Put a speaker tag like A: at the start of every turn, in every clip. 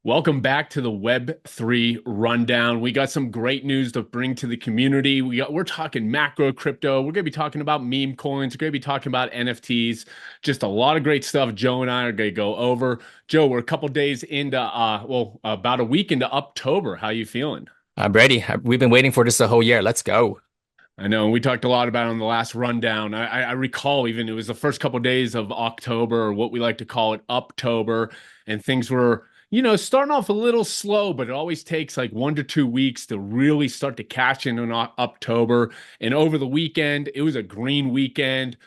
A: Welcome back to the Web3 Rundown. We got some great news to bring to the community. We're talking macro crypto. We're going to be talking about meme coins. We're going to be talking about NFTs. Just a lot of great stuff Joe and I are going to go over. Joe, we're a couple days into about a week into October. How you feeling?
B: I'm ready. We've been waiting for this the whole year. Let's go.
A: I know we talked a lot about it on the last rundown. I recall even it was the first couple days of October, or what we like to call it, Uptober, and things were, starting off a little slow, but it always takes like 1 to 2 weeks to really start to catch in October. And over the weekend, it was a green weekend.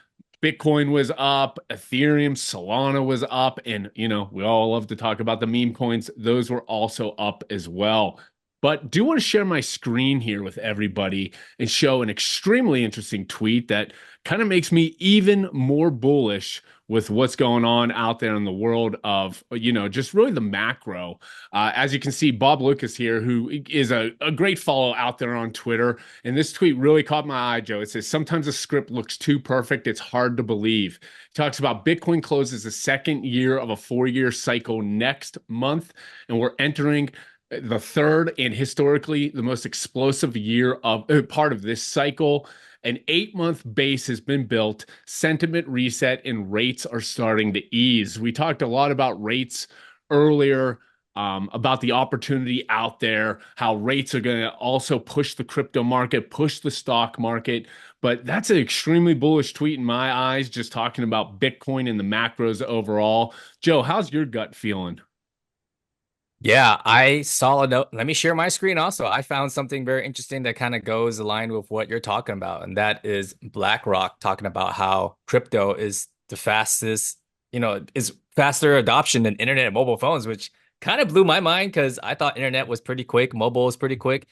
A: Bitcoin was up, Ethereum, Solana was up, and we all love to talk about the meme coins. Those were also up as well. But do want to share my screen here with everybody and show an extremely interesting tweet that kind of makes me even more bullish with what's going on out there in the world of, just really the macro. As you can see, Bob Lucas here, who is a great follow out there on Twitter. And this tweet really caught my eye, Joe. It says, sometimes a script looks too perfect. It's hard to believe. It talks about Bitcoin closes the second year of a 4-year cycle next month. And we're entering the third and historically the most explosive year of part of this cycle. An 8-month base has been built, sentiment reset, and rates are starting to ease. We talked a lot about rates earlier, about the opportunity out there, how rates are going to also push the crypto market, push the stock market. But that's an extremely bullish tweet in my eyes, just talking about Bitcoin and the macros overall. Joe, how's your gut feeling?
B: Yeah, I saw a note. Let me share my screen also. I found something very interesting that kind of goes aligned with what you're talking about. And that is BlackRock talking about how crypto is the fastest, is faster adoption than internet and mobile phones, which kind of blew my mind because I thought internet was pretty quick, mobile was pretty quick.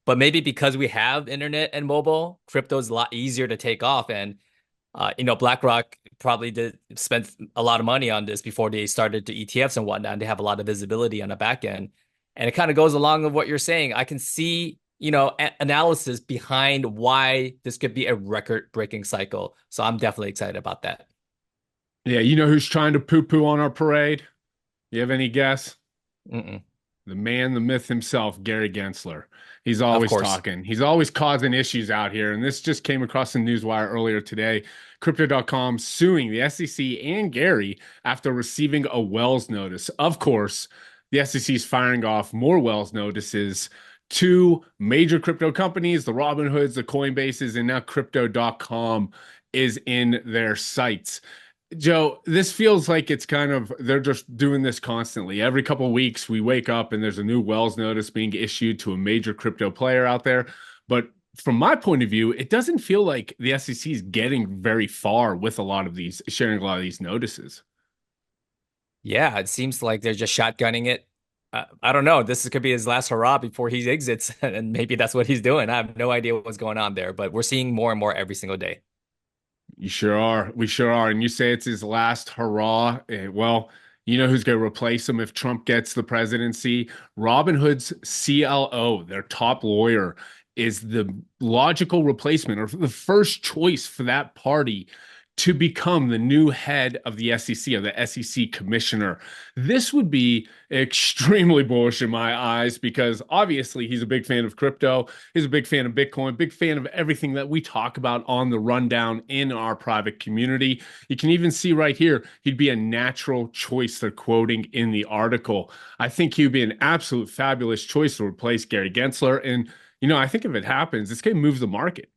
B: But maybe because we have internet and mobile, crypto is a lot easier to take off. And BlackRock probably did spend a lot of money on this before they started to ETFs and whatnot. And they have a lot of visibility on the back end. And it kind of goes along with what you're saying. I can see, analysis behind why this could be a record-breaking cycle. So I'm definitely excited about that.
A: Yeah, you know who's trying to poo-poo on our parade? You have any guess?
B: Mm-mm.
A: The man, the myth himself, Gary Gensler. He's
B: Of
A: always
B: course.
A: talking. He's always causing issues out here. And this just came across the newswire earlier today. Crypto.com suing the SEC and Gary after receiving a Wells notice. Of course, the SEC is firing off more Wells notices to major crypto companies, the Robinhoods, the Coinbases, and now Crypto.com is in their sights. Joe, this feels like it's kind of they're just doing this constantly. Every couple of weeks, we wake up and there's a new Wells notice being issued to a major crypto player out there. But from my point of view, it doesn't feel like the SEC is getting very far with a lot of these, sharing a lot of these notices.
B: Yeah, it seems like they're just shotgunning it. I don't know. This could be his last hurrah before he exits, and maybe that's what he's doing. I have no idea what's going on there, but we're seeing more and more every single day.
A: You sure are. We sure are. And you say it's his last hurrah. Well, you know who's going to replace him if Trump gets the presidency? Robinhood's CLO, their top lawyer, is the logical replacement or the first choice for that party to become the new head of the SEC, or the SEC commissioner. This would be extremely bullish in my eyes because obviously he's a big fan of crypto. He's a big fan of Bitcoin, big fan of everything that we talk about on the rundown in our private community. You can even see right here, he'd be a natural choice, they're quoting in the article. I think he'd be an absolute fabulous choice to replace Gary Gensler. And, I think if it happens, this game moves the market.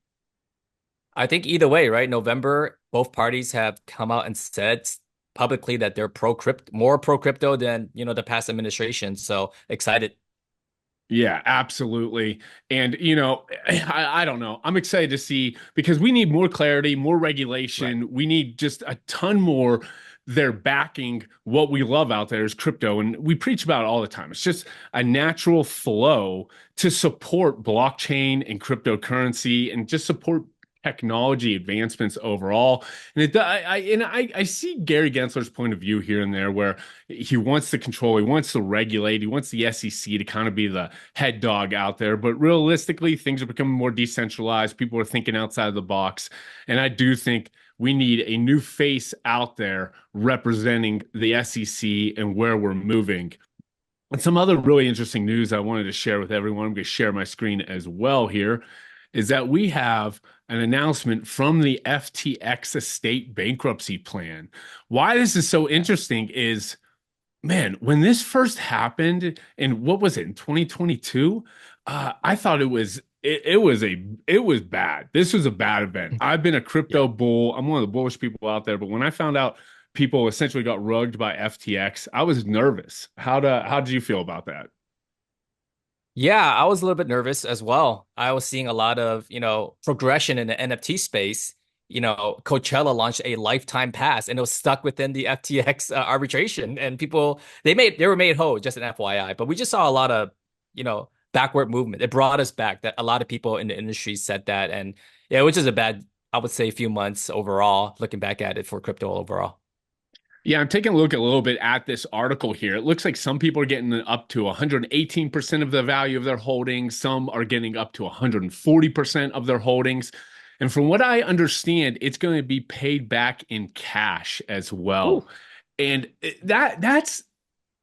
B: I think either way, right? November, both parties have come out and said publicly that they're pro crypto, more pro crypto than, the past administration. So excited.
A: Yeah, absolutely. And, I don't know. I'm excited to see because we need more clarity, more
B: Right.
A: regulation. We need just a ton more. They're backing what we love out there is crypto. And we preach about it all the time. It's just a natural flow to support blockchain and cryptocurrency and just support technology advancements overall. And I see Gary Gensler's point of view here and there where he wants to control, he wants to regulate, he wants the SEC to kind of be the head dog out there. But realistically, things are becoming more decentralized. People are thinking outside the box. And I do think we need a new face out there representing the SEC and where we're moving. And some other really interesting news I wanted to share with everyone, I'm going to share my screen as well here, is that we have an announcement from the FTX estate bankruptcy plan. Why this is so interesting is, man, when this first happened, and what was it in 2022? I thought it was bad. This was a bad event. I've been a
B: Yeah.
A: crypto bull. I'm one of the bullish people out there, but when I found out people essentially got rugged by FTX, I was nervous. How did you feel about that?
B: Yeah, I was a little bit nervous as well. I was seeing a lot of, progression in the NFT space. Coachella launched a lifetime pass and it was stuck within the FTX arbitration and people they were made whole, just an FYI. But we just saw a lot of, backward movement. It brought us back that a lot of people in the industry said that and yeah, which is a bad, I would say, few months overall, looking back at it for crypto overall.
A: Yeah, I'm taking a look a little bit at this article here. It looks like some people are getting up to 118% of the value of their holdings. Some are getting up to 140% of their holdings. And from what I understand, it's going to be paid back in cash as well.
B: Ooh.
A: And that's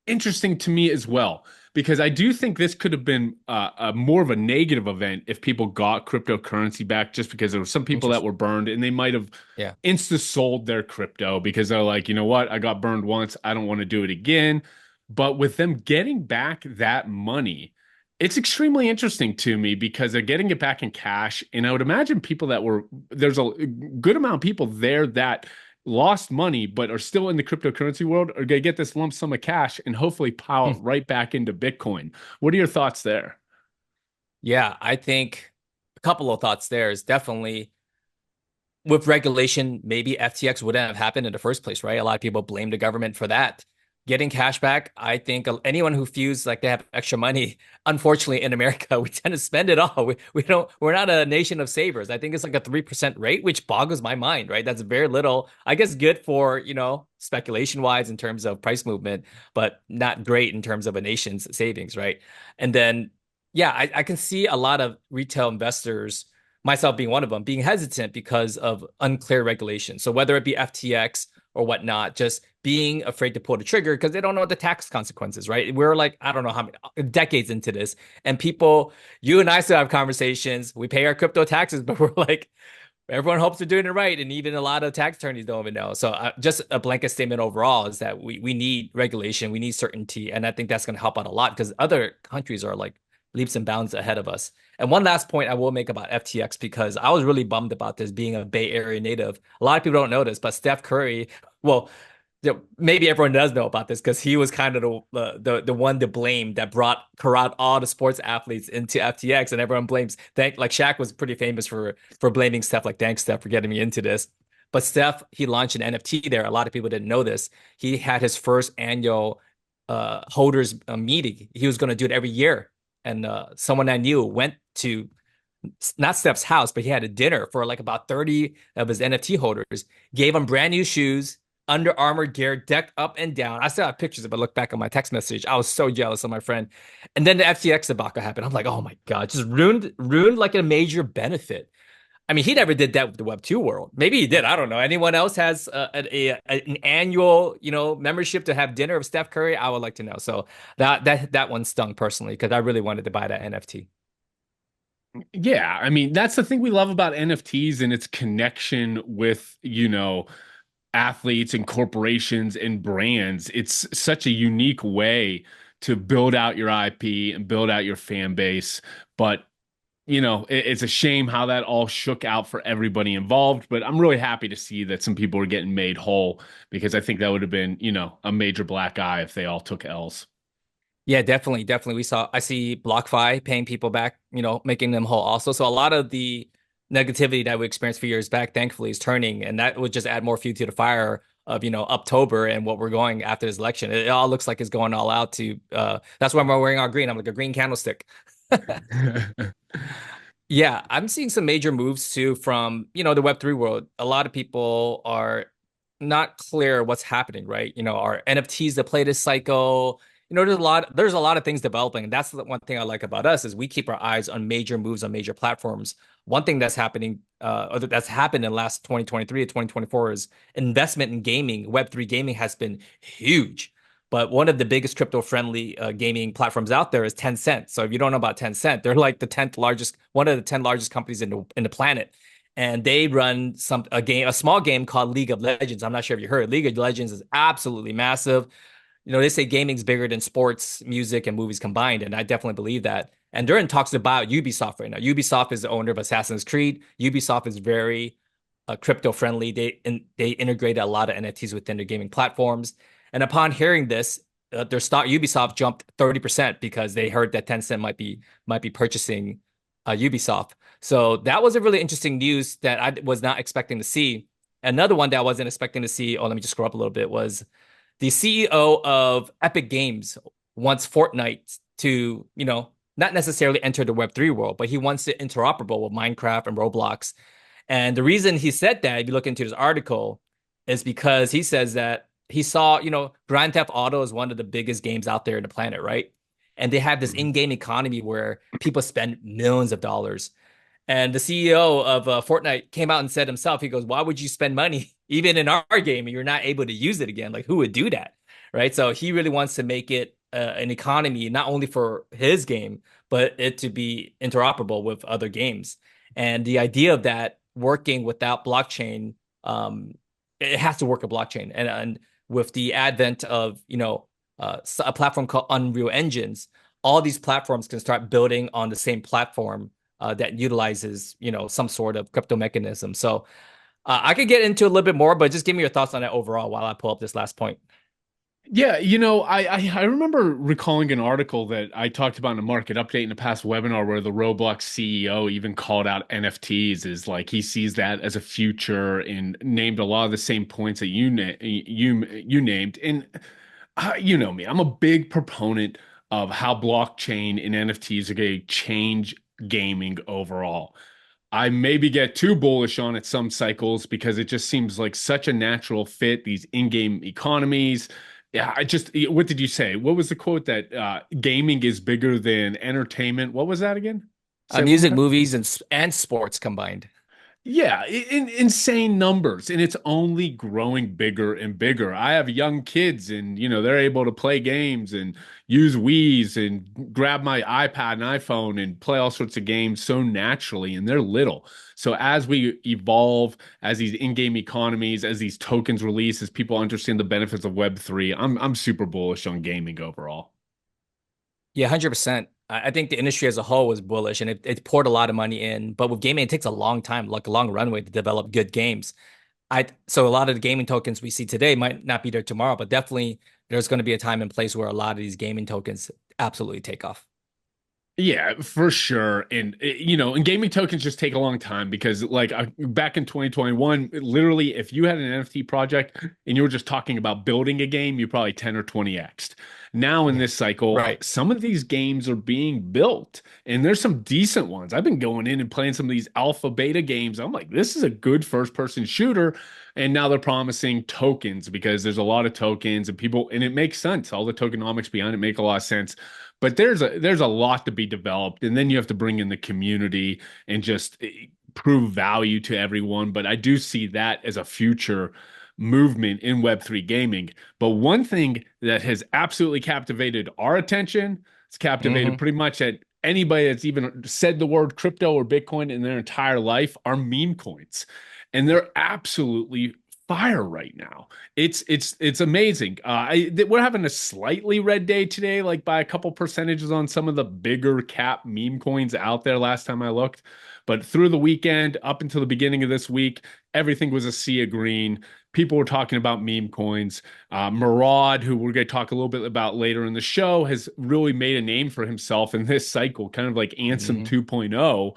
A: interesting to me as well, because I do think this could have been a more of a negative event if people got cryptocurrency back, just because there were some people that
B: Interesting.
A: were burned and they might have
B: Yeah.
A: insta sold their crypto because they're like, you know what, I got burned once, I don't want to do it again. But with them getting back that money, it's extremely interesting to me because they're getting it back in cash. And I would imagine people that were, there's a good amount of people there that lost money but are still in the cryptocurrency world are going to get this lump sum of cash and hopefully pile it right back into Bitcoin. What are your thoughts there?
B: Yeah, I think a couple of thoughts there is definitely with regulation, maybe FTX wouldn't have happened in the first place, right? A lot of people blame the government for that. Getting cash back, I think anyone who feels like they have extra money, unfortunately in America, we tend to spend it all. We're not a nation of savers. I think it's like a 3% rate, which boggles my mind, right? That's very little. I guess good for, speculation wise in terms of price movement, but not great in terms of a nation's savings, right? And then, yeah, I can see a lot of retail investors, myself being one of them, being hesitant because of unclear regulation. So whether it be FTX or whatnot, just being afraid to pull the trigger because they don't know what the tax consequences, right? We're like, I don't know how many decades into this. And people, you and I still have conversations. We pay our crypto taxes, but we're like, everyone hopes they're doing it right. And even a lot of tax attorneys don't even know. So just a blanket statement overall is that we need regulation, we need certainty. And I think that's going to help out a lot because other countries are like leaps and bounds ahead of us. And one last point I will make about FTX, because I was really bummed about this being a Bay Area native. A lot of people don't know this, but Steph Curry, well, maybe everyone does know about this because he was kind of the one to blame that brought corralled all the sports athletes into FTX, and everyone blames like Shaq was pretty famous for blaming Steph, like thanks Steph for getting me into this. But Steph, he launched an NFT there. A lot of people didn't know this. He had his first annual holders meeting. He was going to do it every year, and someone I knew went to not Steph's house, but he had a dinner for like about 30 of his NFT holders, gave him brand new shoes, Under Armour gear, decked up and down. I still have pictures if I look back on my text message. I was so jealous of my friend. And then the FTX debacle happened. I'm like, oh my God, just ruined like a major benefit. I mean, he never did that with the Web2 world. Maybe he did. I don't know. Anyone else has an annual, membership to have dinner with Steph Curry? I would like to know. So that one stung personally because I really wanted to buy that NFT.
A: Yeah, I mean, that's the thing we love about NFTs and its connection with, athletes and corporations and brands. It's such a unique way to build out your IP and build out your fan base. But, it's a shame how that all shook out for everybody involved. But I'm really happy to see that some people are getting made whole because I think that would have been, a major black eye if they all took L's.
B: Yeah, definitely, definitely. I see BlockFi paying people back, making them whole also. So a lot of the negativity that we experienced a few years back, thankfully, is turning, and that would just add more fuel to the fire of, October and what we're going after this election. It all looks like it's going all out to. That's why I'm wearing our green. I'm like a green candlestick. Yeah, I'm seeing some major moves too from, the Web3 world. A lot of people are not clear what's happening, right? Are NFTs to play this cycle? There's a lot of things developing. And that's the one thing I like about us is we keep our eyes on major moves on major platforms. One thing that's happening, or that's happened in the last 2023 to 2024 is investment in gaming. Web3 gaming has been huge. But one of the biggest crypto-friendly gaming platforms out there is Tencent. So if you don't know about Tencent, they're like the 10th largest, one of the 10 largest companies in the planet. And they run a small game called League of Legends. I'm not sure if you heard. League of Legends is absolutely massive. They say gaming's bigger than sports, music, and movies combined, and I definitely believe that. And they're in talks about Ubisoft right now. Ubisoft is the owner of Assassin's Creed. Ubisoft is very crypto friendly. They integrated a lot of NFTs within their gaming platforms. And upon hearing this, their stock Ubisoft jumped 30% because they heard that Tencent might be purchasing Ubisoft. So that was a really interesting news that I was not expecting to see. Another one that I wasn't expecting to see. Oh, let me just scroll up a little bit. Was the CEO of Epic Games wants Fortnite to, not necessarily enter the Web3 world, but he wants it interoperable with Minecraft and Roblox. And the reason he said that, if you look into this article, is because he says that he saw, Grand Theft Auto is one of the biggest games out there in the planet, right? And they have this
A: Mhm.
B: in-game economy where people spend millions of dollars. And the CEO of Fortnite came out and said himself, he goes, why would you spend money even in our game and you're not able to use it again? Like, who would do that? Right. So he really wants to make it an economy, not only for his game, but it to be interoperable with other games. And the idea of that working without blockchain, it has to work with blockchain. And with the advent of, a platform called Unreal Engines, all these platforms can start building on the same platform that utilizes, some sort of crypto mechanism. So I could get into a little bit more, but just give me your thoughts on that overall while I pull up this last point.
A: Yeah, I remember recalling an article that I talked about in a market update in a past webinar where the Roblox CEO even called out NFTs as like he sees that as a future and named a lot of the same points that you named. And you know me, I'm a big proponent of how blockchain and NFTs are going to change gaming overall. I maybe get too bullish on it some cycles because it just seems like such a natural fit, these in-game economies. Yeah, what did you say? What was the quote that gaming is bigger than entertainment? What was that again? Say it one more
B: Music,
A: time.
B: movies, and sports combined.
A: Yeah, insane numbers, and it's only growing bigger and bigger. I have young kids, and they're able to play games and use Wii's and grab my iPad and iPhone and play all sorts of games so naturally, and they're little. So as we evolve, as these in-game economies, as these tokens release, as people understand the benefits of Web3, I'm super bullish on gaming overall.
B: Yeah, 100%. I think the industry as a whole was bullish and it poured a lot of money in. But with gaming, it takes a long time, like a long runway to develop good games. So a lot of the gaming tokens we see today might not be there tomorrow, but definitely there's going to be a time and place where a lot of these gaming tokens absolutely take off.
A: Yeah, for sure. And gaming tokens just take a long time because, like, back in 2021, literally, if you had an NFT project and you were just talking about building a game, you probably 10 or 20x'd. Now, in
B: Yeah.
A: this cycle,
B: Right.
A: some of these games are being built, and there's some decent ones. I've been going in and playing some of these alpha beta games. I'm like, this is a good first person shooter. And now they're promising tokens because there's a lot of tokens and people, and it makes sense. All the tokenomics behind it make a lot of sense, but there's a lot to be developed, and then you have to bring in the community and just prove value to everyone. But I do see that as a future movement in Web3 gaming. But one thing that has absolutely captivated our attention, it's captivated
B: Hmm.
A: pretty much at anybody that's even said the word crypto or Bitcoin in their entire life, are meme coins. And they're absolutely fire right now. It's amazing. We're having a slightly red day today, like by a couple percentages on some of the bigger cap meme coins out there last time I looked. But through the weekend, up until the beginning of this week, everything was a sea of green. People were talking about meme coins. Murad, who we're going to talk a little bit about later in the show, has really made a name for himself in this cycle, kind of like Ansem
B: Hmm.
A: 2.0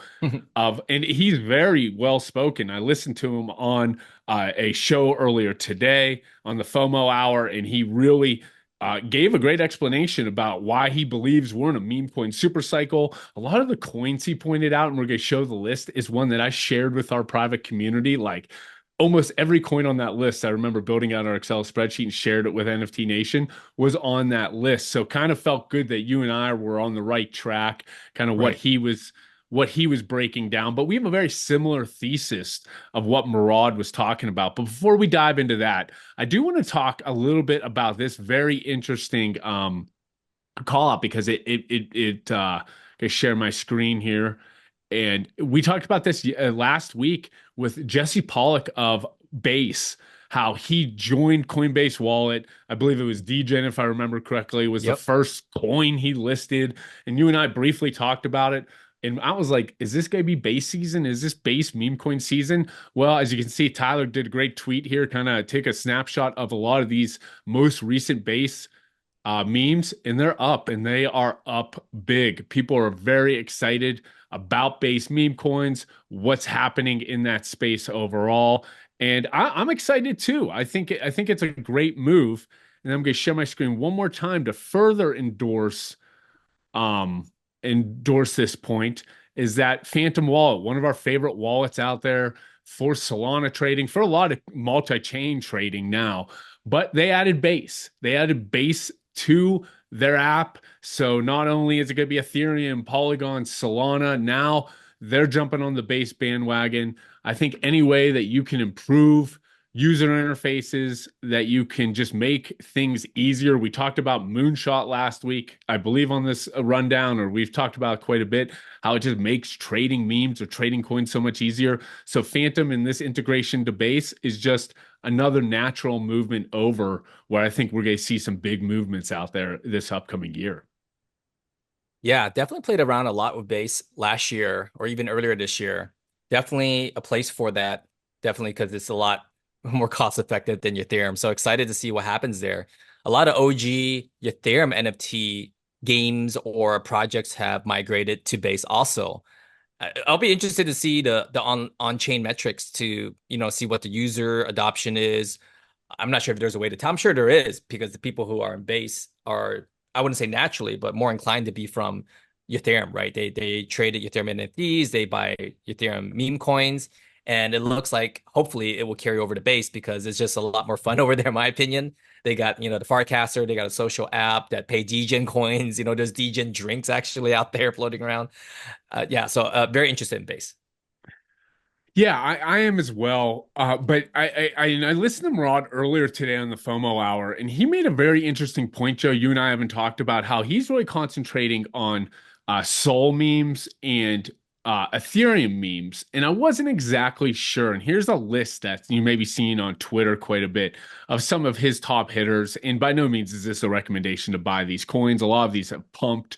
A: and he's very well spoken. I listened to him on a show earlier today on the FOMO Hour, and he really gave a great explanation about why he believes we're in a meme coin super cycle. A lot of the coins he pointed out, and we're going to show the list, is one that I shared with our private community. Like almost every coin on that list, I remember building out our Excel spreadsheet and shared it with NFT Nation, was on that list. So kind of felt good that you and I were on the right track, kind of what
B: Right.
A: he was what he was breaking down, but we have a very similar thesis of what Murad was talking about. But before we dive into that, I do want to talk a little bit about this very interesting call out because I share my screen here. And we talked about this last week with Jesse Pollock of Base, how he joined Coinbase Wallet. I believe it was DGen, if I remember correctly, was the
B: Yep.
A: first coin he listed. And you and I briefly talked about it. And I was like, is this going to be base season? Is this base meme coin season? Well, as you can see, Tyler did a great tweet here, kind of take a snapshot of a lot of these most recent base memes, and they're up and they are up big. People are very excited about base meme coins, what's happening in that space overall. And I'm excited too. I think it's a great move. And I'm going to share my screen one more time to further um endorse this point is that Phantom Wallet, one of our favorite wallets out there for Solana trading, for a lot of multi-chain trading now. But they added Base. They added Base to their app. So not only is it going to be Ethereum, Polygon, Solana, now they're jumping on the Base bandwagon. I think any way that you can improve user interfaces, that you can just make things easier. We talked about Moonshot last week, I believe, on this rundown, or we've talked about quite a bit, how it just makes trading memes or trading coins so much easier. So Phantom in this integration to Base is just another natural movement over where I think we're going to see some big movements out there this upcoming year.
B: Yeah, definitely played around a lot with base last year or even earlier this year. Definitely a place for that. Definitely because it's a lot more cost effective than Ethereum. So excited to see what happens there. A lot of OG Ethereum NFT games or projects have migrated to base also. I'll be interested to see the on-chain metrics to, see what the user adoption is. I'm not sure if there's a way to tell. I'm sure there is because the people who are in base are, I wouldn't say naturally, but more inclined to be from Ethereum, right? They trade at Ethereum NFTs, they buy Ethereum meme coins, and it looks like hopefully it will carry over to base because it's just a lot more fun over there, in my opinion. They got, the Farcaster, they got a social app that pay DGen coins, there's DGen drinks actually out there floating around. Yeah, so very interested in base.
A: Yeah, I am as well. But I listened to Murad earlier today on the FOMO hour, and he made a very interesting point, Joe. You and I haven't talked about how he's really concentrating on Sol memes and Ethereum memes. And I wasn't exactly sure. And here's a list that you may be seeing on Twitter quite a bit of some of his top hitters. And by no means is this a recommendation to buy these coins. A lot of these have pumped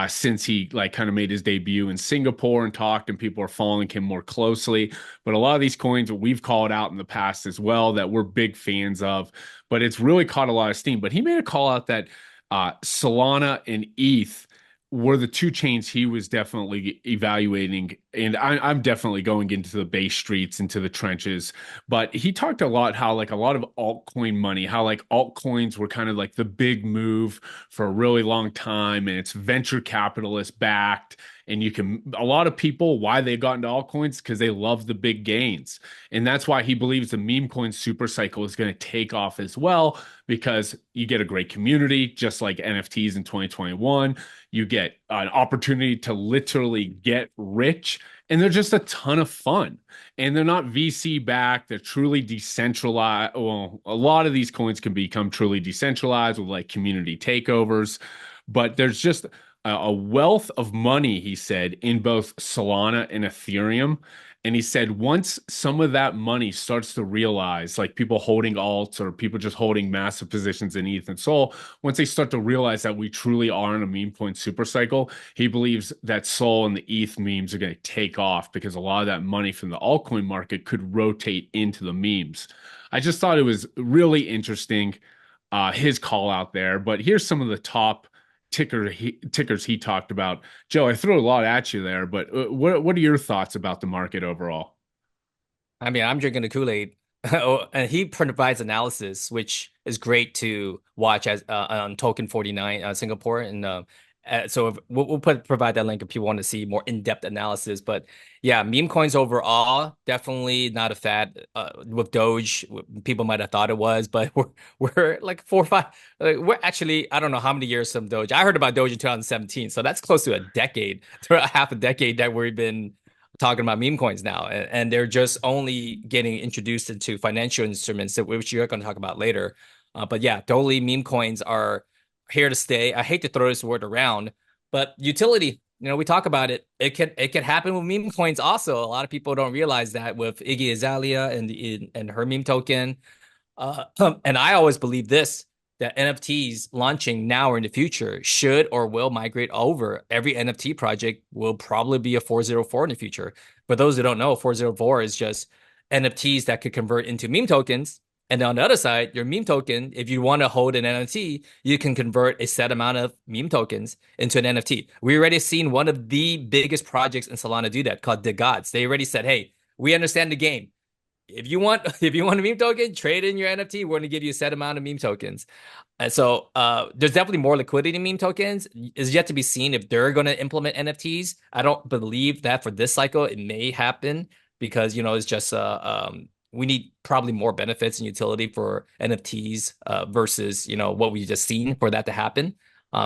A: since he like kind of made his debut in Singapore and talked, and people are following him more closely. But a lot of these coins we've called out in the past as well that we're big fans of, but it's really caught a lot of steam. But he made a call out that Solana and ETH were the two chains he was definitely evaluating. And I'm definitely going into the base streets, into the trenches. But he talked a lot how like a lot of altcoin money, how like altcoins were kind of like the big move for a really long time. And it's venture capitalist backed. And you can, a lot of people, why they got into altcoins, because they love the big gains. And that's why he believes the meme coin supercycle is going to take off as well, because you get a great community, just like NFTs in 2021. You get an opportunity to literally get rich, and they're just a ton of fun. And they're not VC backed, they're truly decentralized. Well, a lot of these coins can become truly decentralized with like community takeovers, but there's just a wealth of money, he said, in both Solana and Ethereum. And he said once some of that money starts to realize, like people holding alts or people just holding massive positions in ETH and Sol, once they start to realize that we truly are in a meme coin super cycle, he believes that Sol and the ETH memes are going to take off because a lot of that money from the altcoin market could rotate into the memes. I just thought it was really interesting, his call out there. But here's some of the top tickers he talked about. Joe, I threw a lot at you there, but what are your thoughts about the market overall?
B: I mean, I'm drinking the Kool-Aid. Oh, and he provides analysis, which is great to watch as on Token 49, Singapore, and So we'll provide that link if people want to see more in-depth analysis. But yeah, meme coins overall definitely not a fad. With Doge, people might have thought it was, but we're like 4 or 5. We're actually, I don't know how many years from Doge. I heard about Doge in 2017, so that's close to a decade, to a half a decade that we've been talking about meme coins now, and they're just only getting introduced into financial instruments, which you're going to talk about later. But yeah, totally, meme coins are here to stay. I hate to throw this word around, but utility, we talk about it. It can happen with meme coins also. A lot of people don't realize that with Iggy Azalea and her meme token. And I always believe this, that NFTs launching now or in the future should or will migrate over. Every NFT project will probably be a 404 in the future. For those who don't know, 404 is just NFTs that could convert into meme tokens. And on the other side, your meme token, if you want to hold an NFT, you can convert a set amount of meme tokens into an NFT. We already seen one of the biggest projects in Solana do that, called The Gods. They already said, hey, we understand the game. If you want if you want a meme token, trade in your NFT. We're going to give you a set amount of meme tokens. And so there's definitely more liquidity in meme tokens. It's yet to be seen if they're going to implement NFTs. I don't believe that for this cycle. It may happen because it's just we need probably more benefits and utility for NFTs versus what we just seen for that to happen.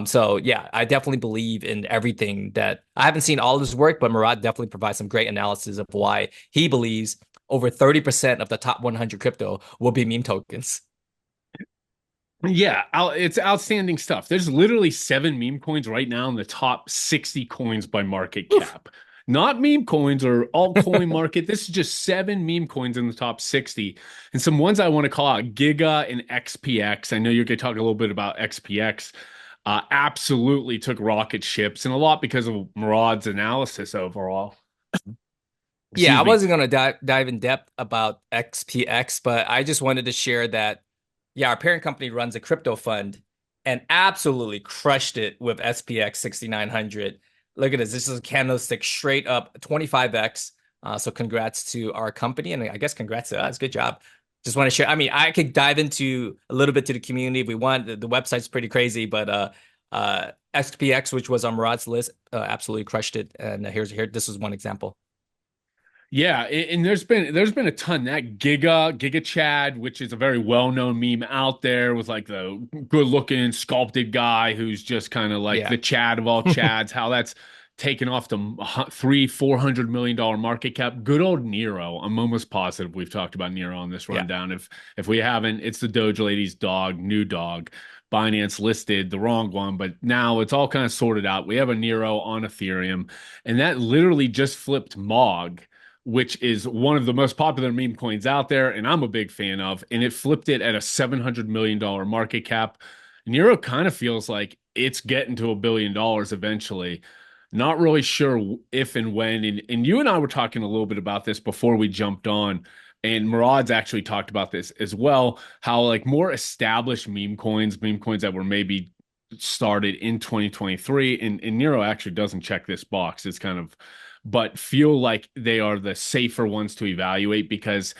B: So yeah, I definitely believe in everything that I haven't seen all of this work, but Murad definitely provides some great analysis of why he believes over 30% of the top 100 crypto will be meme tokens.
A: Yeah, it's outstanding stuff. There's literally 7 meme coins right now in the top 60 coins by market
B: Oof.
A: cap. Not meme coins or altcoin market. This is just 7 meme coins in the top 60. And some ones I want to call out, Giga and XPX. I know you're going to talk a little bit about XPX. Absolutely took rocket ships, and a lot because of Murad's analysis overall.
B: Yeah, I
A: Excuse me.
B: wasn't gonna dive in depth about XPX, but I just wanted to share that, yeah, our parent company runs a crypto fund and absolutely crushed it with SPX 6900. Look at this. This is a candlestick straight up 25x. So congrats to our company, and I guess congrats to us. Good job. Just want to share. I mean, I could dive into a little bit to the community if we want. The website's pretty crazy, but XPX, which was on Murad's list, absolutely crushed it. And here, this is one example.
A: Yeah, and there's been a ton. That Giga Chad, which is a very well-known meme out there, with like the good-looking sculpted guy who's just kind of like
B: Yeah.
A: the Chad of all Chads. How that's taken off the 300-400 million dollar market cap. Good old Nero. I'm almost positive we've talked about Nero on this
B: Yeah.
A: rundown. If we haven't, it's the Doge Lady's dog, new dog. Binance listed the wrong one, but now it's all kind of sorted out. We have a Nero on Ethereum, and that literally just flipped Mog, which is one of the most popular meme coins out there, and I'm a big fan of. And it flipped it at a $700 million market cap. Nero kind of feels like it's getting to $1 billion eventually. Not really sure if and when. And you and I were talking a little bit about this before we jumped on. And Murad's actually talked about this as well, how like more established meme coins that were maybe started in 2023, and Nero actually doesn't check this box. It's kind of, but feel like they are the safer ones to evaluate because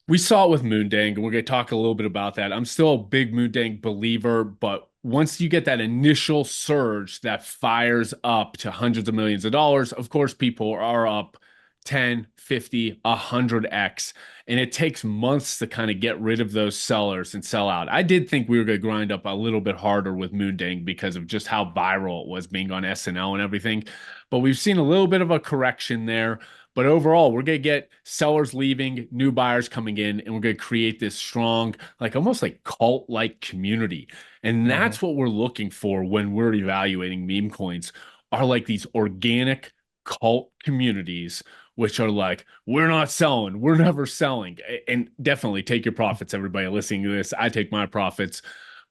A: we saw it with Moondang, and we're going to talk a little bit about that. I'm still a big Moondang believer, but once you get that initial surge that fires up to hundreds of millions of dollars, of course, people are up 10, 50, 100x. And it takes months to kind of get rid of those sellers and sell out. I did think we were going to grind up a little bit harder with Moondang because of just how viral it was being on SNL and everything. But we've seen a little bit of a correction there. But overall, we're going to get sellers leaving, new buyers coming in, and we're going to create this strong, like almost like cult-like community. And
B: Hmm.
A: that's what we're looking for when we're evaluating meme coins, are like these organic cult communities, which are like, we're not selling, we're never selling. And definitely take your profits, everybody listening to this. I take my profits.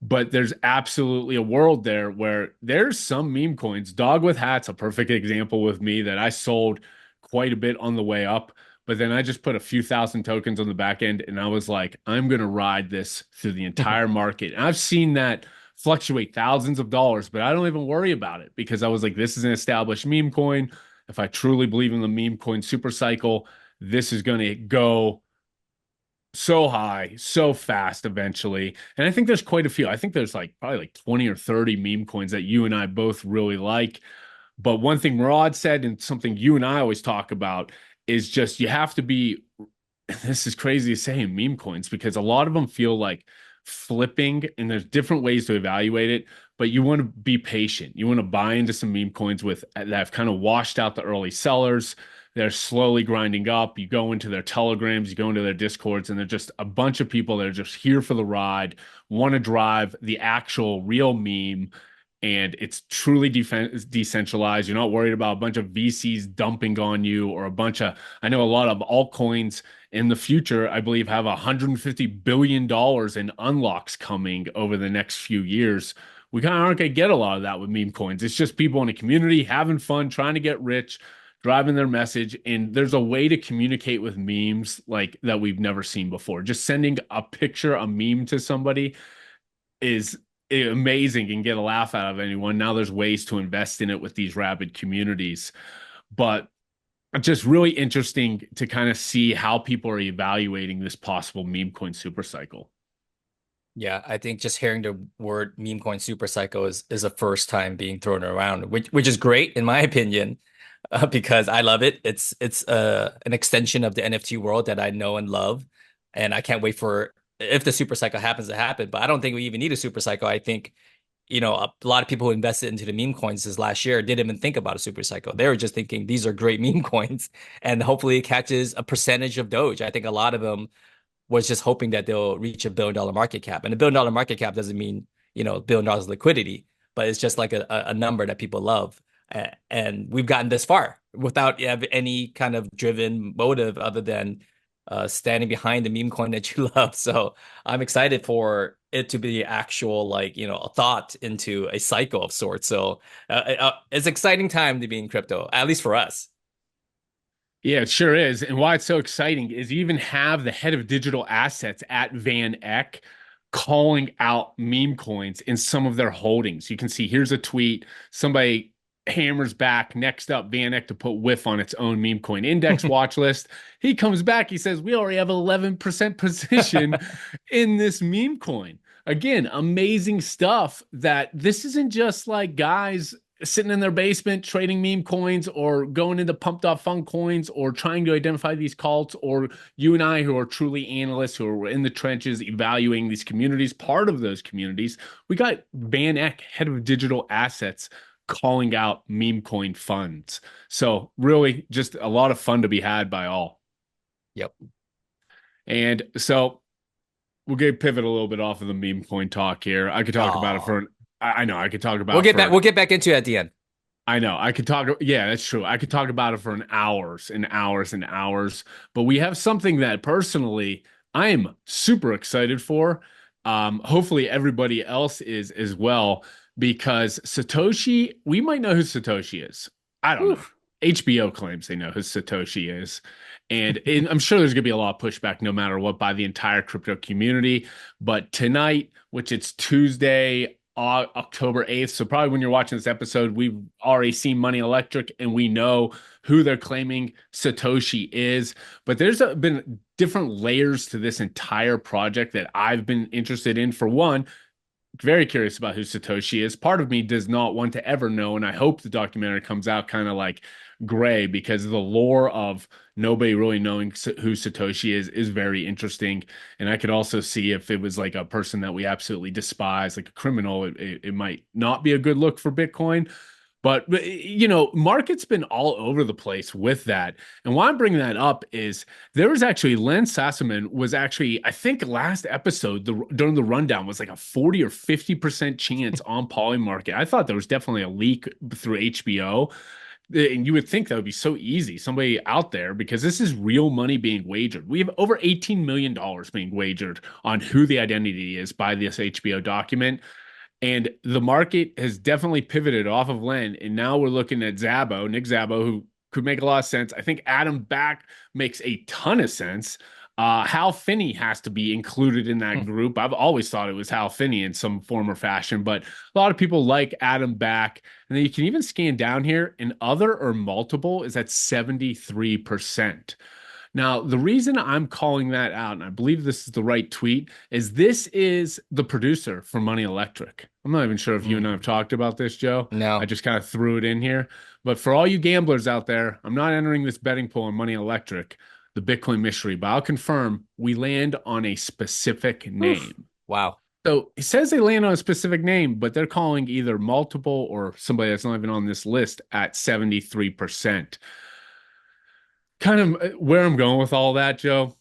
A: But there's absolutely a world there where there's some meme coins. Dog with Hat's a perfect example with me that I sold quite a bit on the way up. But then I just put a few thousand tokens on the back end, and I was like, I'm going to ride this through the entire market. And I've seen that fluctuate thousands of dollars, but I don't even worry about it because I was like, this is an established meme coin. If I truly believe in the meme coin super cycle, this is going to go So high, so fast eventually. And I think there's quite a few. I think there's like probably like 20 or 30 meme coins that you and I both really like. But one thing Murad said, and something you and I always talk about, is just you have to be, this is crazy to say in meme coins because a lot of them feel like flipping and there's different ways to evaluate it, but you want to be patient. You want to buy into some meme coins with that have kind of washed out the early sellers. They're slowly grinding up. You go into their telegrams, you go into their discords, and they're just a bunch of people that are just here for the ride, want to drive the actual real meme, and it's truly decentralized. You're not worried about a bunch of VCs dumping on you or a bunch of, I know a lot of altcoins in the future, I believe, have $150 billion in unlocks coming over the next few years. We kind of aren't going to get a lot of that with meme coins. It's just people in a community having fun, trying to get rich, driving their message. And there's a way to communicate with memes like that we've never seen before. Just sending a picture, a meme to somebody is amazing and get a laugh out of anyone. Now there's ways to invest in it with these rabid communities, but just really interesting to kind of see how people are evaluating this possible meme coin super cycle.
B: Yeah, I think just hearing the word meme coin super cycle is a first time being thrown around, which is great in my opinion, because I love it. It's an extension of the NFT world that I know and love, and I can't wait for if the super cycle happens to happen. But I don't think we even need a super cycle. I think a lot of people who invested into the meme coins this last year didn't even think about a super cycle. They were just thinking these are great meme coins, and hopefully it catches a percentage of Doge. I think a lot of them was just hoping that they'll reach $1 billion market cap. And $1 billion market cap doesn't mean, $1 billion liquidity, but it's just like a number that people love. And we've gotten this far without any kind of driven motive other than standing behind the meme coin that you love. So I'm excited for it to be actual, like, a thought into a cycle of sorts. So it's exciting time to be in crypto, at least for us.
A: Yeah, it sure is. And why it's so exciting is you even have the head of digital assets at Van Eck calling out meme coins in some of their holdings. You can see here's a tweet. Somebody hammers back. Next up, Van Eck to put whiff on its own meme coin index watch list. He comes back. He says, we already have 11% position in this meme coin. Again, amazing stuff that this isn't just like guys sitting in their basement trading meme coins or going into pumped up fun coins or trying to identify these cults, or you and I who are truly analysts who are in the trenches evaluating these communities, part of those communities. We got Van Eck, head of digital assets, calling out meme coin funds. So really just a lot of fun to be had by all.
B: Yep.
A: And so we'll get pivot a little bit off of the meme coin talk here. I could talk about it for
B: Oh,
A: an, I know I could talk
B: we'll
A: about
B: get
A: for
B: back. We'll get back into it at the end.
A: I know. I could talk. Yeah, that's true. I could talk about it for an hours and hours and hours. But we have something that personally I am super excited for. Hopefully everybody else is as well, because Satoshi, we might know who Satoshi is. I don't
B: Whew.
A: know. HBO claims they know who Satoshi is. And I'm sure there's going to be a lot of pushback no matter what by the entire crypto community. But tonight, which it's Tuesday, October 8th. So probably when you're watching this episode, we've already seen Money Electric and we know who they're claiming Satoshi is. But there's been different layers to this entire project that I've been interested in. For one, very curious about who Satoshi is. Part of me does not want to ever know, and I hope the documentary comes out kind of like gray, because the lore of nobody really knowing who Satoshi is very interesting. And I could also see if it was like a person that we absolutely despise, like a criminal, it might not be a good look for Bitcoin. But market's been all over the place with that. And why I'm bringing that up is there was actually Len Sassaman was actually, I think last episode during the rundown was like a 40 or 50% chance on Polymarket. I thought there was definitely a leak through HBO. And you would think that would be so easy, somebody out there, because this is real money being wagered. We have over $18 million being wagered on who the identity is by this HBO document. And the market has definitely pivoted off of Len. And now we're looking at Szabo, Nick Szabo, who could make a lot of sense. I think Adam Back makes a ton of sense. Hal Finney has to be included in that group. I've always thought it was Hal Finney in some form or fashion, but a lot of people like Adam Back. And then you can even scan down here, and other or multiple is at 73%. Now, the reason I'm calling that out, and I believe this is the right tweet, is this is the producer for Money Electric. I'm not even sure if you and I have
B: Mm,
A: talked about this, Joe. I
B: no.
A: just kind of threw it in here. But for all you gamblers out there, I'm not entering this betting pool on Money Electric, the Bitcoin mystery, but I'll confirm we land on a specific
B: Oof.
A: name.
B: Wow.
A: So it says they land on a specific name, but they're calling either multiple or somebody that's not even on this list at 73%. Kind of where I'm going with all that, Joe,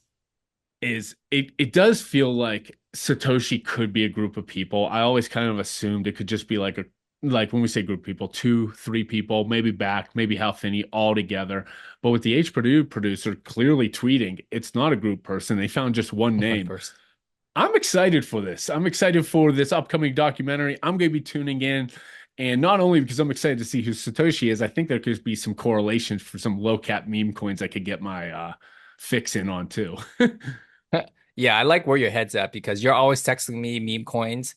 A: is it does feel like Satoshi could be a group of people. I always kind of assumed it could just be like a like when we say group of people, two, three people, maybe back, maybe Hal Finney all together. But with the H Purdue producer clearly tweeting, it's not a group person. They found just one
B: One
A: name.
B: person.
A: I'm excited for this. I'm excited for this upcoming documentary. I'm going to be tuning in. And not only because I'm excited to see who Satoshi is, I think there could be some correlations for some low cap meme coins I could get my fix in on too.
B: Yeah, I like where your head's at because you're always texting me meme coins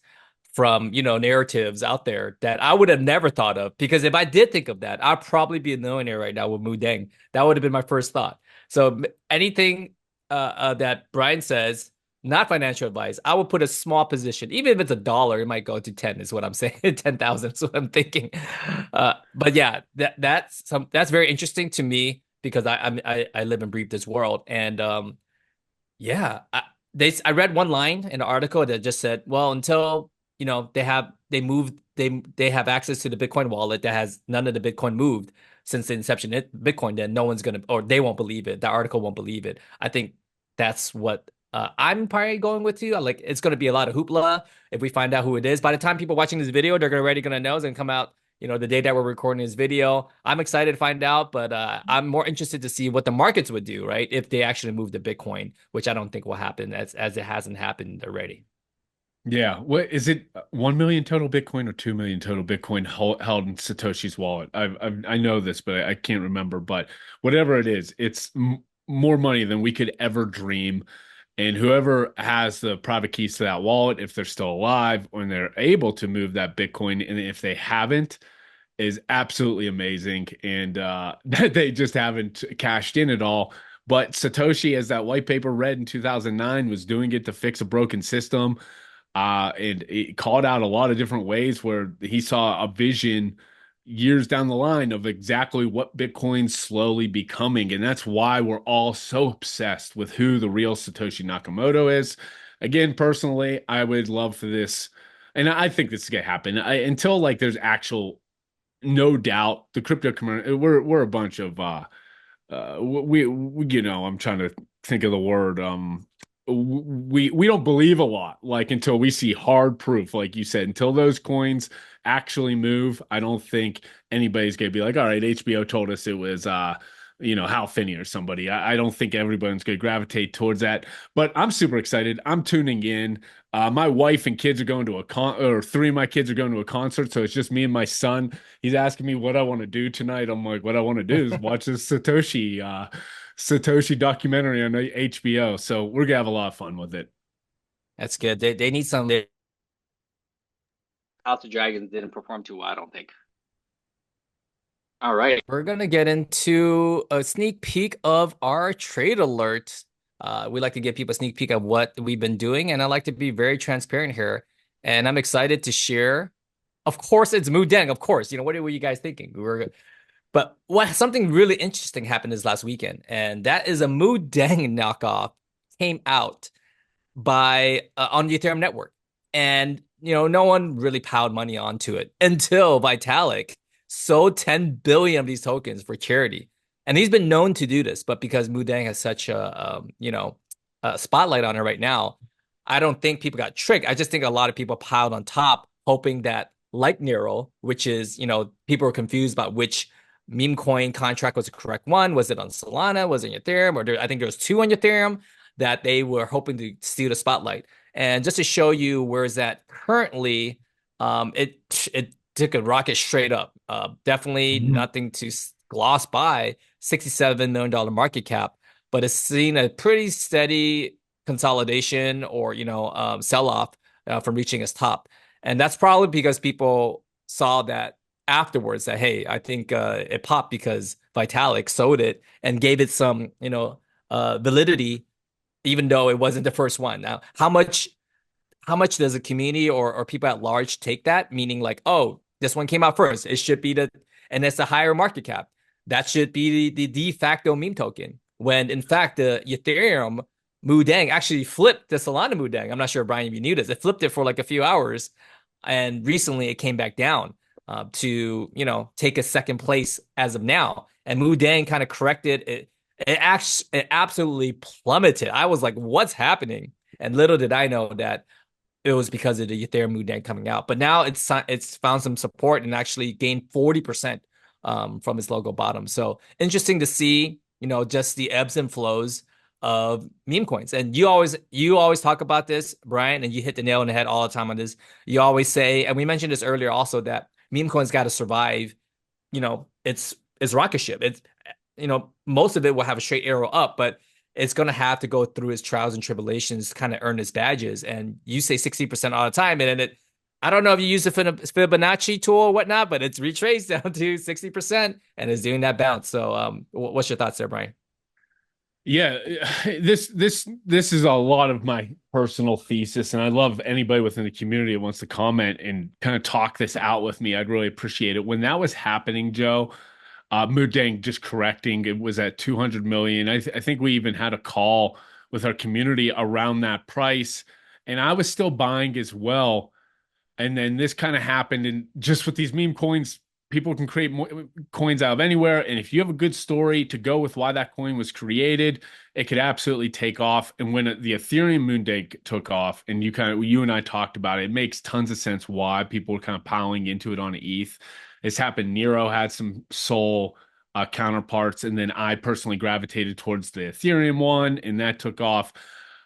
B: from, narratives out there that I would have never thought of. Because if I did think of that, I'd probably be a millionaire right now with Mudeng. That would have been my first thought. So anything that Brian says, not financial advice, I would put a small position. Even if it's $1, it might go to 10 is what I'm saying. 10,000 is what I'm thinking. But yeah, that's very interesting to me because I live and breathe this world. And yeah, I read one line in an article that just said, well, until they have access to the Bitcoin wallet that has none of the Bitcoin moved since the inception of Bitcoin, then no one's gonna or they won't believe it. The article won't believe it. I think that's what I'm probably going with you. Like it's gonna be a lot of hoopla if we find out who it is. By the time people watching this video, they're already gonna know it's gonna come out the day that we're recording this video. I'm excited to find out, but I'm more interested to see what the markets would do, right? If they actually move to Bitcoin, which I don't think will happen as it hasn't happened already.
A: Yeah, what is it? 1 million total Bitcoin or 2 million total Bitcoin held in Satoshi's wallet? I know this, but I can't remember. But whatever it is, it's m more money than we could ever dream. And whoever has the private keys to that wallet, if they're still alive, when they're able to move that Bitcoin, and if they haven't, is absolutely amazing. And that they just haven't cashed in at all. But Satoshi, as that white paper read in 2009, was doing it to fix a broken system. And it called out a lot of different ways where he saw a vision years down the line of exactly what Bitcoin's slowly becoming. And that's why we're all so obsessed with who the real Satoshi Nakamoto is. Again, personally, I would love for this, and I think this is gonna happen. Until like there's actual no doubt the crypto community, we're a bunch of we I'm trying to think of the word we don't believe a lot like until we see hard proof, like you said, until those coins actually move. I don't think anybody's gonna be like, all right, HBO told us it was Hal Finney or somebody. I don't think everyone's gonna gravitate towards that, but I'm super excited. I'm tuning in. My wife and kids are going to or three of my kids are going to a concert, so it's just me and my son. He's asking me what I want to do tonight. I'm like, what I want to do is watch this Satoshi documentary on HBO. So we're gonna have a lot of fun with it.
B: That's good. They need something.
C: House of Dragons didn't perform too well, I don't think. All right.
B: We're gonna get into a sneak peek of our trade alert. We like to give people a sneak peek of what we've been doing, and I like to be very transparent here. And I'm excited to share. Of course, it's Mudeng. Of course, what were you guys thinking? But something really interesting happened this last weekend, and that is a Mudeng knockoff came out by on the Ethereum network, and no one really piled money onto it until Vitalik sold 10 billion of these tokens for charity, and he's been known to do this, but because Mudeng has such a spotlight on it right now, I don't think people got tricked. I just think a lot of people piled on top, hoping that like Nero, which is people were confused about which meme coin contract was the correct one. Was it on Solana? Was it in Ethereum? I think there was two on Ethereum that they were hoping to steal the spotlight. And just to show you where is that currently, it took a rocket straight up. Definitely nothing to gloss by. $67 million market cap, but it's seen a pretty steady consolidation or sell off from reaching its top. And that's probably because people saw that afterwards that, hey, I think it popped because Vitalik sold it and gave it some validity, even though it wasn't the first one. Now, how much does a community or people at large take that? Meaning like, oh, this one came out first. It should be and it's a higher market cap. That should be the de facto meme token. When in fact, the Ethereum Mudang actually flipped the Solana Mudang. I'm not sure, Brian, if you knew this. It flipped it for like a few hours. And recently it came back down to, take a second place as of now. And Mudang kind of corrected it. It absolutely plummeted. I was like, what's happening? And little did I know that it was because of the Ethereum Moonlight coming out. But now it's found some support and actually gained 40% from its logo bottom. So interesting to see, just the ebbs and flows of meme coins. And you always talk about this, Brian, and you hit the nail on the head all the time on this. You always say, and we mentioned this earlier also, that meme coins got to survive. It's rocket ship. It's most of it will have a straight arrow up, but it's going to have to go through its trials and tribulations to kind of earn its badges. And you say 60% all the time. And then I don't know if you use the Fibonacci tool or whatnot, but it's retraced down to 60% and is doing that bounce. So what's your thoughts there, Brian?
A: Yeah, this is a lot of my personal thesis, and I love anybody within the community that wants to comment and kind of talk this out with me. I'd really appreciate it. When that was happening, Joe, Moodang just correcting, it was at 200 million. I think we even had a call with our community around that price, and I was still buying as well. And then this kind of happened, and just with these meme coins, people can create coins out of anywhere. And if you have a good story to go with why that coin was created, it could absolutely take off. And when the Ethereum Moonday took off, and you and I talked about it, it makes tons of sense why people are kind of piling into it on ETH. This happened. Nero had some Sol counterparts, and then I personally gravitated towards the Ethereum one, and that took off.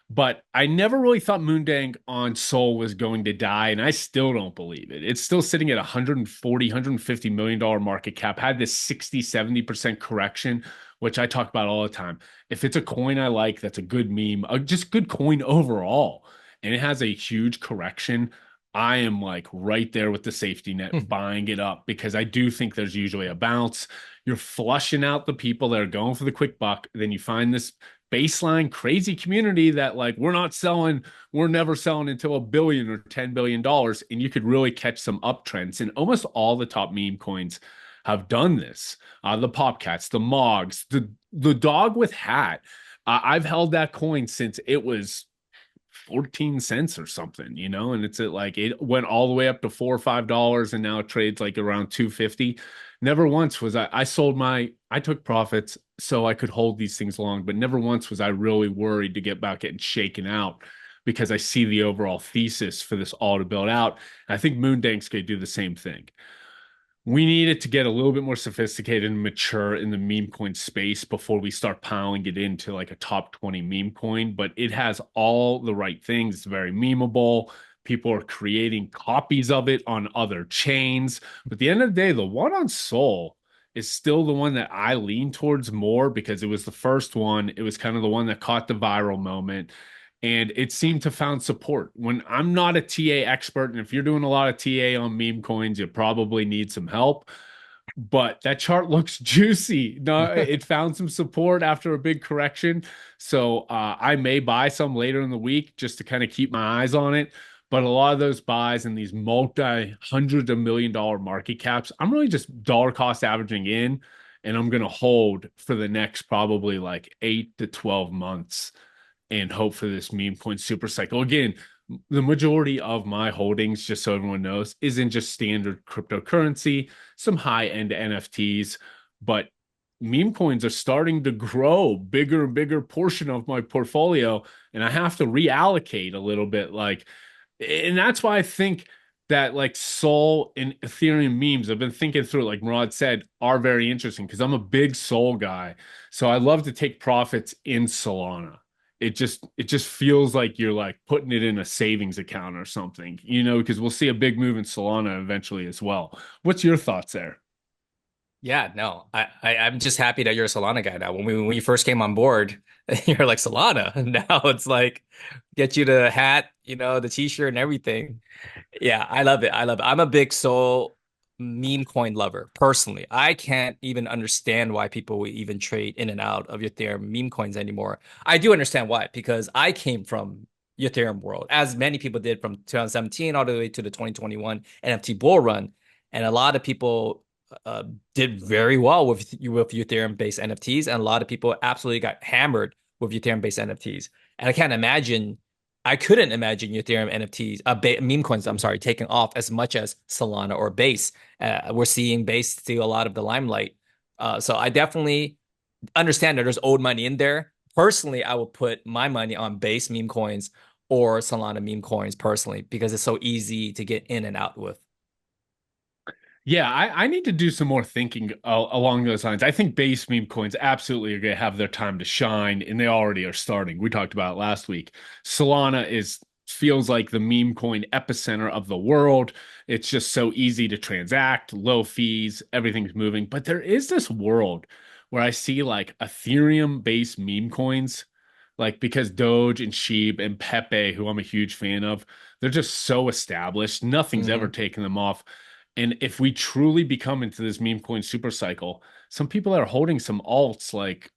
A: But I never really thought Moondang on Sol was going to die, and I still don't believe it. It's still sitting at 140, $150 million market cap, had this 60, 70% correction, which I talk about all the time. If it's a coin I like, that's a good meme, just good coin overall, and it has a huge correction, I am like right there with the safety net buying it up, because I do think there's usually a bounce. You're flushing out the people that are going for the quick buck. Then you find this baseline crazy community that like, we're never selling until $1 billion or $10 billion. And you could really catch some uptrends. And almost all the top meme coins have done this. The Popcats, the Mogs, the dog with hat. I've held that coin since it was 14 cents or something, and it's at like, it went all the way up to $4 or $5, and now it trades like around 250. Never once was I took profits so I could hold these things long, but never once was I really worried to get about getting shaken out, because I see the overall thesis for this all to build out. And I think Moondank's going to do the same thing. We need it to get a little bit more sophisticated and mature in the meme coin space before we start piling it into like a top 20 meme coin. But it has all the right things. It's very memeable. People are creating copies of it on other chains. But at the end of the day, the one on Sol is still the one that I lean towards more, because it was the first one. It was kind of the one that caught the viral moment. And it seemed to found support. When I'm not a TA expert, and if you're doing a lot of TA on meme coins, you probably need some help. But that chart looks juicy. No, it found some support after a big correction. So I may buy some later in the week just to kind of keep my eyes on it. But a lot of those buys in these multi-hundreds of $1 million market caps, I'm really just dollar cost averaging in, and I'm going to hold for the next probably like 8 to 12 months and hope for this meme coin super cycle. Again, the majority of my holdings, just so everyone knows, isn't just standard cryptocurrency, some high-end NFTs, but meme coins are starting to grow bigger and bigger portion of my portfolio, and I have to reallocate a little bit. And that's why I think that like Sol and Ethereum memes, I've been thinking through it, like Murad said, are very interesting, because I'm a big Sol guy. So I love to take profits in Solana. It just feels like you're like putting it in a savings account or something, because we'll see a big move in Solana eventually as well. What's your thoughts there?
B: Yeah, no, I'm just happy that you're a Solana guy now. When you first came on board, you're like Solana. Now it's like get you the hat, the t-shirt and everything. Yeah, I love it. I'm a big Sol meme coin lover personally. I can't even understand why people would even trade in and out of Ethereum meme coins anymore. I do understand why, because I came from Ethereum world, as many people did from 2017 all the way to the 2021 NFT bull run. And a lot of people uh, did very well with Ethereum based NFTs, and a lot of people absolutely got hammered with Ethereum based NFTs. And I couldn't imagine Ethereum NFTs, meme coins, I'm sorry, taking off as much as Solana or Base. We're seeing Base steal a lot of the limelight. So I definitely understand that there's old money in there. Personally, I will put my money on Base meme coins or Solana meme coins personally because it's so easy to get in and out with.
A: Yeah, I need to do some more thinking along those lines. I think base meme coins absolutely are going to have their time to shine, and they already are starting. We talked about it last week. Solana is feels like the meme coin epicenter of the world. It's just so easy to transact, low fees, everything's moving. But there is this world where I see like Ethereum-based meme coins, like because Doge and Sheeb and Pepe, who I'm a huge fan of, they're just so established. Nothing's ever
B: Mhm.
A: taken them off. And if we truly become into this meme coin super cycle, some people are holding some alts like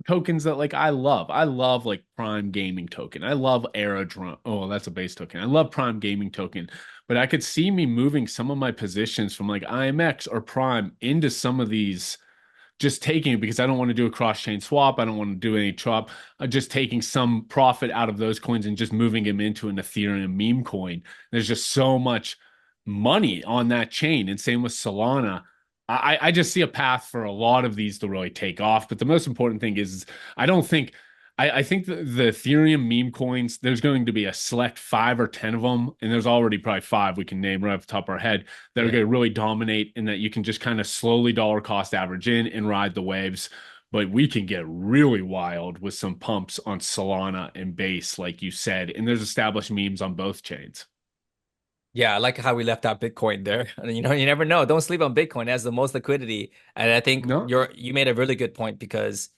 A: tokens that like I love. I love like Prime Gaming token. I love Aerodrome. Oh, that's a base token. I love Prime Gaming token. But I could see me moving some of my positions from like IMX or Prime into some of these, just taking it because I don't want to do a cross-chain swap. I don't want to do any chop. Just taking some profit out of those coins and just moving them into an Ethereum meme coin. There's just so much money on that chain. And same with Solana. I just see a path for a lot of these to really take off. But the most important thing is I don't think I think the Ethereum meme coins, there's going to be a select 5 or 10 of them, and there's already probably five we can name right off the top of our head that are
B: Yeah.
A: going to really dominate, and that you can just kind of slowly dollar cost average in and ride the waves. But we can get really wild with some pumps on Solana and Base, like you said, and there's established memes on both chains.
B: Yeah, I like how we left out Bitcoin there. You know, you never know. Don't sleep on Bitcoin. It has the most liquidity. And I think
A: No,
B: you made a really good point because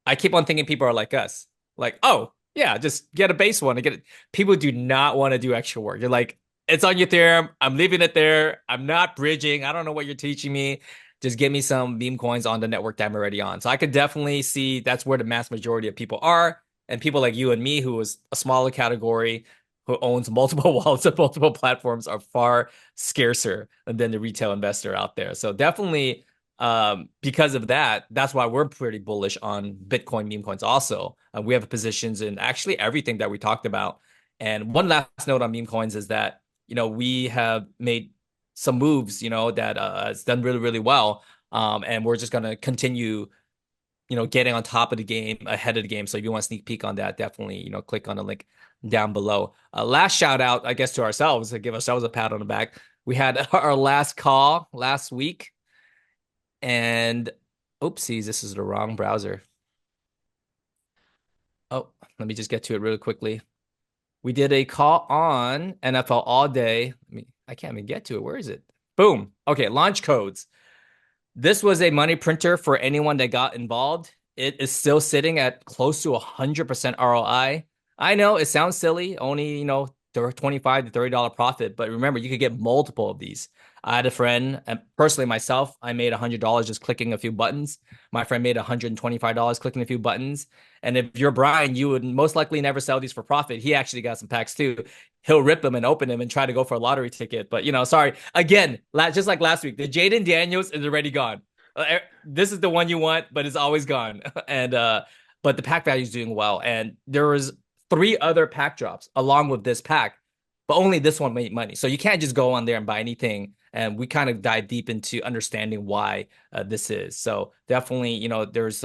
B: I keep on thinking people are like us. Like, oh, yeah, just get a base one and get it. People do not want to do extra work. You're like, it's on your Ethereum. I'm leaving it there. I'm not bridging. I don't know what you're teaching me. Just give me some meme coins on the network that I'm already on. So I could definitely see that's where the mass majority of people are. And people like you and me, who is a smaller category, who owns multiple wallets and multiple platforms, are far scarcer than the retail investor out there. So definitely because of that, that's why we're pretty bullish on Bitcoin meme coins also. We have positions in actually everything that we talked about. And one last note on meme coins is that, we have made some moves, that has done really, really well. And we're just going to continue, getting on top of the game, ahead of the game. So if you want to sneak peek on that, definitely, click on the link down below. Last shout out, I guess, to ourselves to give ourselves a pat on the back. We had our last call last week and oopsies, this is the wrong browser. Oh, let me just get to it really quickly. We did a call on NFL all day. I can't even get to it. Where is it? Boom. Okay, launch codes. This was a money printer for anyone that got involved. It is still sitting at close to 100% ROI. I know it sounds silly, only, 25 to $30 profit, but remember, you could get multiple of these. I had a friend, and personally myself, I made $100 just clicking a few buttons. My friend made $125 clicking a few buttons. And if you're Brian, you would most likely never sell these for profit. He actually got some packs too. He'll rip them and open them and try to go for a lottery ticket. But, sorry. Again, just like last week, the Jaden Daniels is already gone. This is the one you want, but it's always gone. And but the pack value is doing well. And there was 3 other pack drops along with this pack, but only this one made money. So you can't just go on there and buy anything. And we kind of dive deep into understanding why this is. So definitely, there's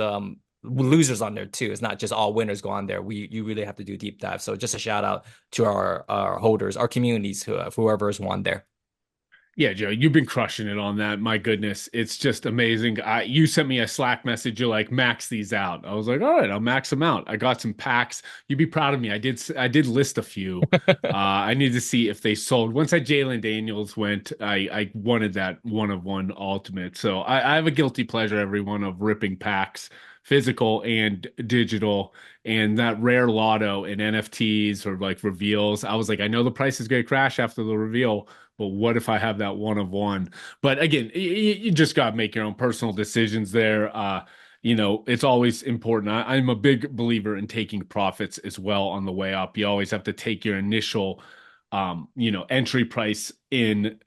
B: losers on there too. It's not just all winners go on there. You really have to do deep dive. So just a shout out to our holders, our communities, whoever's won there.
A: yeah, Joe, you've been crushing it on that. My goodness, it's just amazing. You sent me a Slack message. You're like, max these out. I was like, all right, I'll max them out. I got some packs. You'd be proud of me. I did list a few. I need to see if they sold. Once that Jalen Daniels went, I wanted that one of one ultimate. So I have a guilty pleasure, everyone, of ripping packs, physical and digital, and that rare lotto and NFTs or like reveals. I was like, I know the price is going to crash after the reveal, but what if I have that one of one? But again, you just got to make your own personal decisions there. It's always important. I'm a big believer in taking profits as well on the way up. You always have to take your initial entry price in,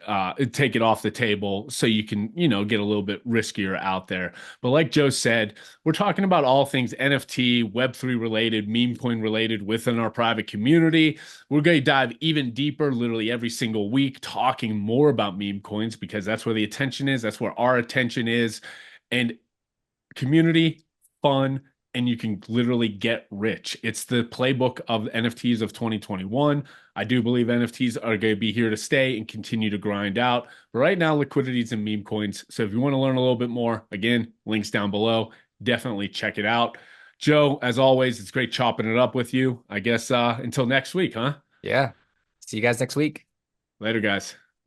A: take it off the table so you can, get a little bit riskier out there. But like Joe said, we're talking about all things NFT, Web3 related, meme coin related within our private community. We're going to dive even deeper literally every single week, talking more about meme coins because that's where the attention is. That's where our attention is. And community, fun, and you can literally get rich. It's the playbook of NFTs of 2021. I do believe NFTs are going to be here to stay and continue to grind out. But right now, liquidity is in meme coins. So if you want to learn a little bit more, again, links down below. Definitely check it out. Joe, as always, it's great chopping it up with you. I guess until next week, huh?
B: Yeah. See you guys next week.
A: Later, guys.